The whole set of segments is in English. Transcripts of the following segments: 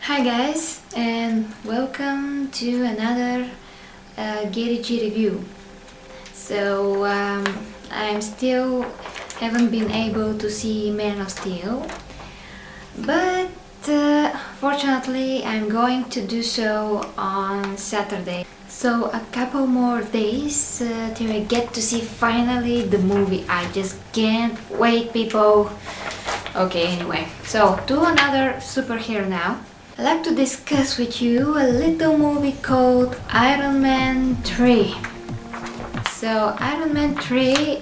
Hi guys, and welcome to another GeriG review. I'm still haven't been able to see Man of Steel, but fortunately I'm going to do so on Saturday. So a couple more days till I get to see finally the movie. I just can't wait, people. Okay, anyway, so to another superhero now. I'd like to discuss with you a little movie called Iron Man 3. So Iron Man 3,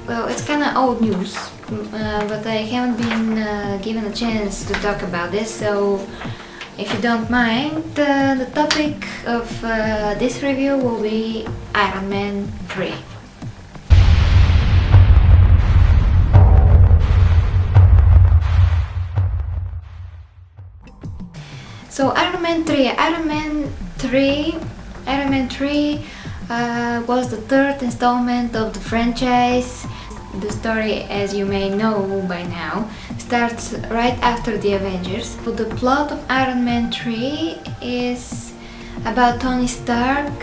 well, it's kind of old news, but I haven't been given a chance to talk about this, so if you don't mind, the topic of this review will be Iron Man 3. So Iron Man 3 was the third installment of the franchise. The story, as you may know by now, starts right after the Avengers. So the plot of Iron Man 3 is about Tony Stark,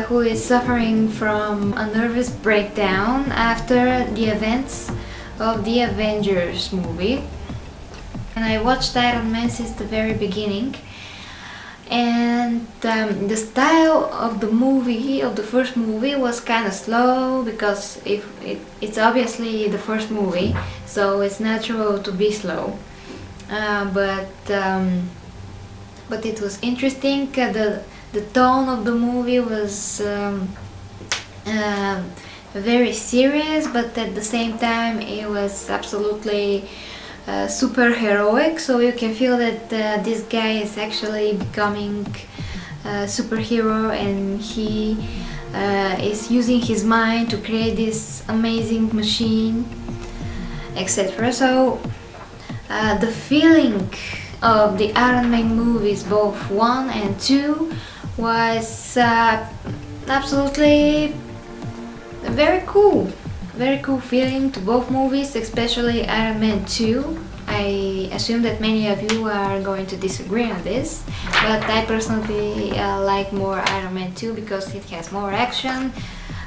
who is suffering from a nervous breakdown after the events of the Avengers movie. And I watched Iron Man since the very beginning, and the style of the movie, of the first movie, was kind of slow because it's obviously the first movie, so it's natural to be slow. But it was interesting. The tone of the movie was very serious, but at the same time it was absolutely super heroic, so you can feel that this guy is actually becoming a superhero, and he is using his mind to create this amazing machine, etc. So the feeling of the Iron Man movies, both 1 and 2, was absolutely very cool. Very cool feeling to both movies, especially Iron Man 2. I assume that many of you are going to disagree on this, but I personally like more Iron Man 2 because it has more action.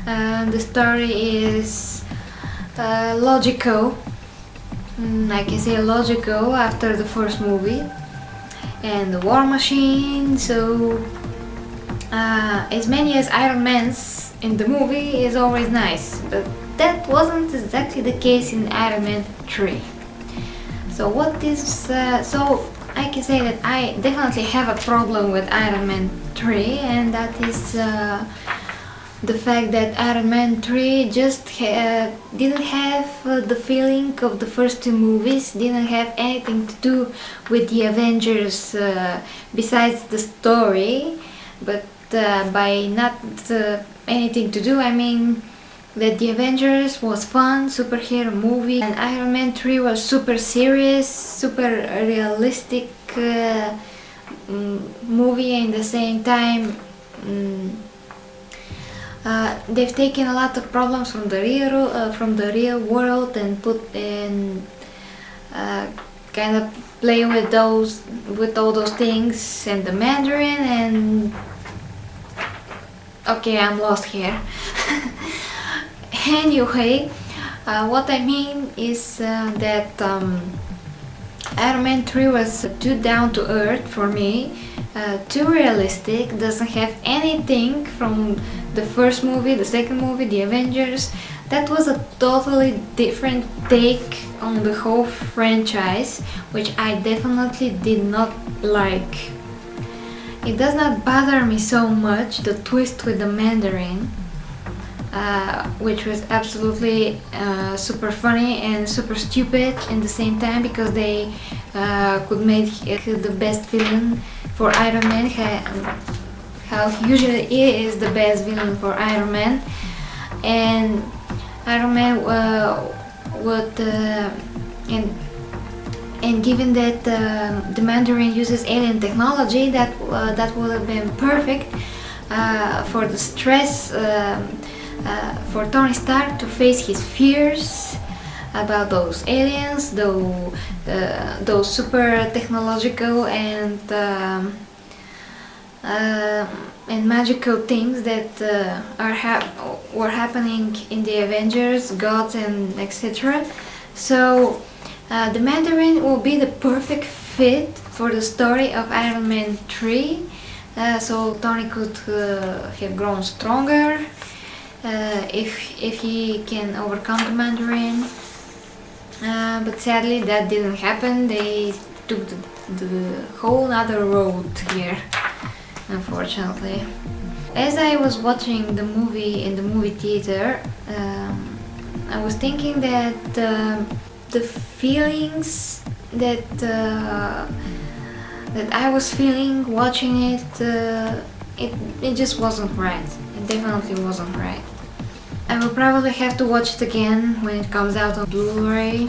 The story is logical. I can say logical after the first movie. And the War Machine, so as many as Iron Man's in the movie is always nice, but that wasn't exactly the case in Iron Man 3. So so I can say that I definitely have a problem with Iron Man 3, and that is the fact that Iron Man 3 just didn't have the feeling of the first two movies, didn't have anything to do with the Avengers besides the story. But by not anything to do, I mean that the Avengers was fun, superhero movie, and Iron Man 3 was super serious, super realistic movie, and at the same time they've taken a lot of problems from the real world and put in kind of play with all those things, and the Mandarin, and okay, I'm lost here. Anyway, what I mean is that Iron Man 3 was too down to earth for me, too realistic, doesn't have anything from the first movie, the second movie, the Avengers. That was a totally different take on the whole franchise, which I definitely did not like. It does not bother me so much, the twist with the Mandarin, which was absolutely super funny and super stupid in the same time, because they could make the best villain for Iron Man, how usually he is the best villain for Iron Man. And Iron Man would and given that the Mandarin uses alien technology, that would have been perfect for the stress, for Tony Stark to face his fears, about those aliens, those super technological and magical things that were happening in the Avengers, gods and etc. So the Mandarin will be the perfect fit for the story of Iron Man 3. So Tony could have grown stronger if he can overcome the Mandarin. But sadly that didn't happen. They took the whole other road here, unfortunately. As I was watching the movie in the movie theater, I was thinking that the feelings that I was feeling watching it, it just wasn't right. It definitely wasn't right. I will probably have to watch it again when it comes out on Blu-ray,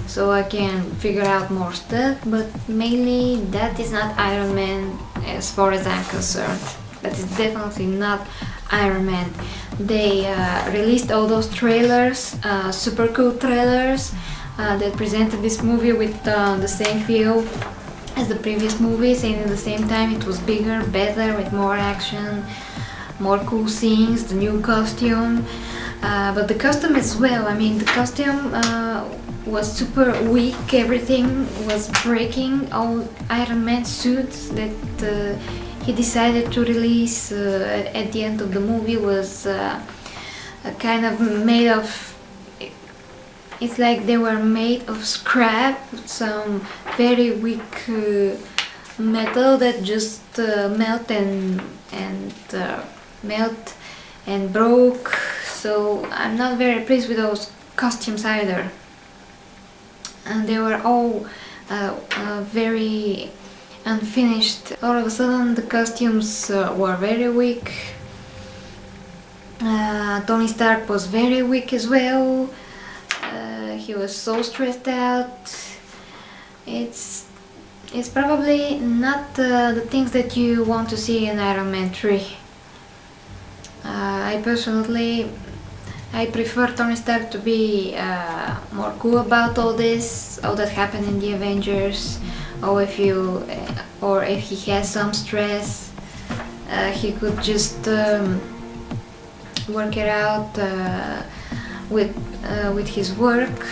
so I can figure out more stuff, but mainly that is not Iron Man as far as I'm concerned. That is definitely not Iron Man. They released all those trailers, super cool trailers that presented this movie with the same feel as the previous movies, and at the same time it was bigger, better, with more action, more cool scenes, the new costume. But the costume as well, I mean the costume was super weak, everything was breaking. All Iron Man suits that he decided to release at the end of the movie was kind of made of, it's like they were made of scrap, some very weak metal that just melt and broke. So I'm not very pleased with those costumes either. And they were all very unfinished. All of a sudden the costumes were very weak. Tony Stark was very weak as well. He was so stressed out. It's probably not the things that you want to see in Iron Man 3. I personally, I prefer Tony Stark to be more cool about all this, all that happened in the Avengers, or if he has some stress, he could just work it out with his work,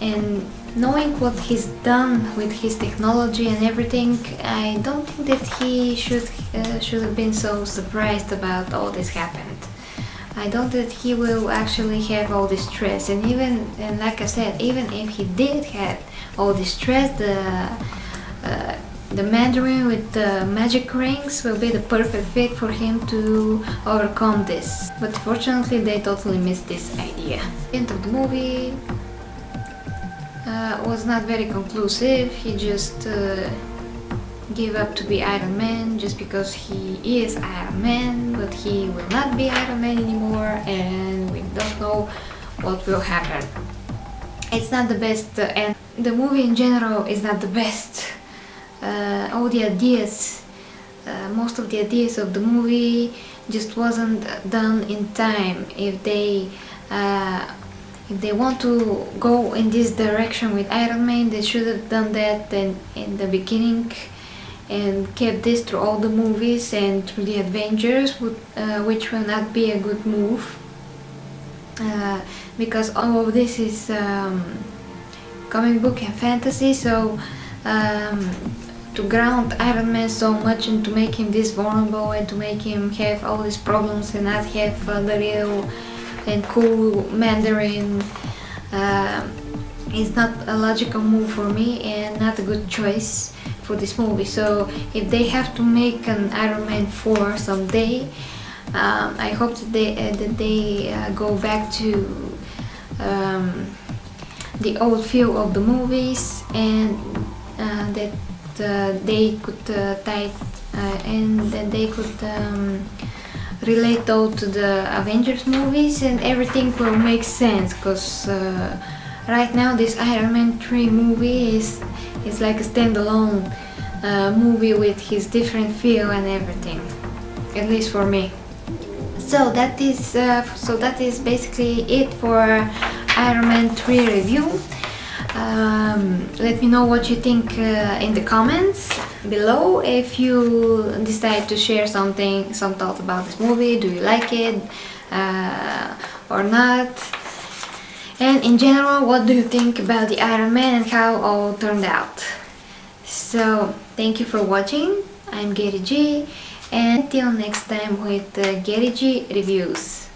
and knowing what he's done with his technology and everything, I don't think that he should have been so surprised about all this happened. I don't think that he will actually have all this stress, and like I said, even if he did have all this stress, the Mandarin with the magic rings will be the perfect fit for him to overcome this. But fortunately they totally missed this idea. The end of the movie was not very conclusive. He just gave up to be Iron Man just because he is Iron Man, but he will not be Iron Man anymore, and we don't know what will happen. It's not the best, and the movie in general is not the best. All the ideas, most of the ideas of the movie just wasn't done in time. If they want to go in this direction with Iron Man, they should have done that in the beginning and kept this through all the movies and through the Avengers, which will not be a good move, because all of this is comic book and fantasy, so to ground Iron Man so much and to make him this vulnerable and to make him have all these problems and not have the real and cool Mandarin is not a logical move for me and not a good choice for this movie. So if they have to make an Iron Man 4 someday, I hope that they go back to the old feel of the movies, and that they could tie and that they could relate all to the Avengers movies, and everything will make sense, because right now this Iron Man 3 movie is like a standalone movie with his different feel and everything, at least for me. So that is basically it for Iron Man 3 review. Let me know what you think in the comments below. If you decide to share some thoughts about this movie, do you like it or not? And in general, what do you think about the Iron Man and how all turned out? So thank you for watching. I'm GeriG, and until next time with GeriG reviews.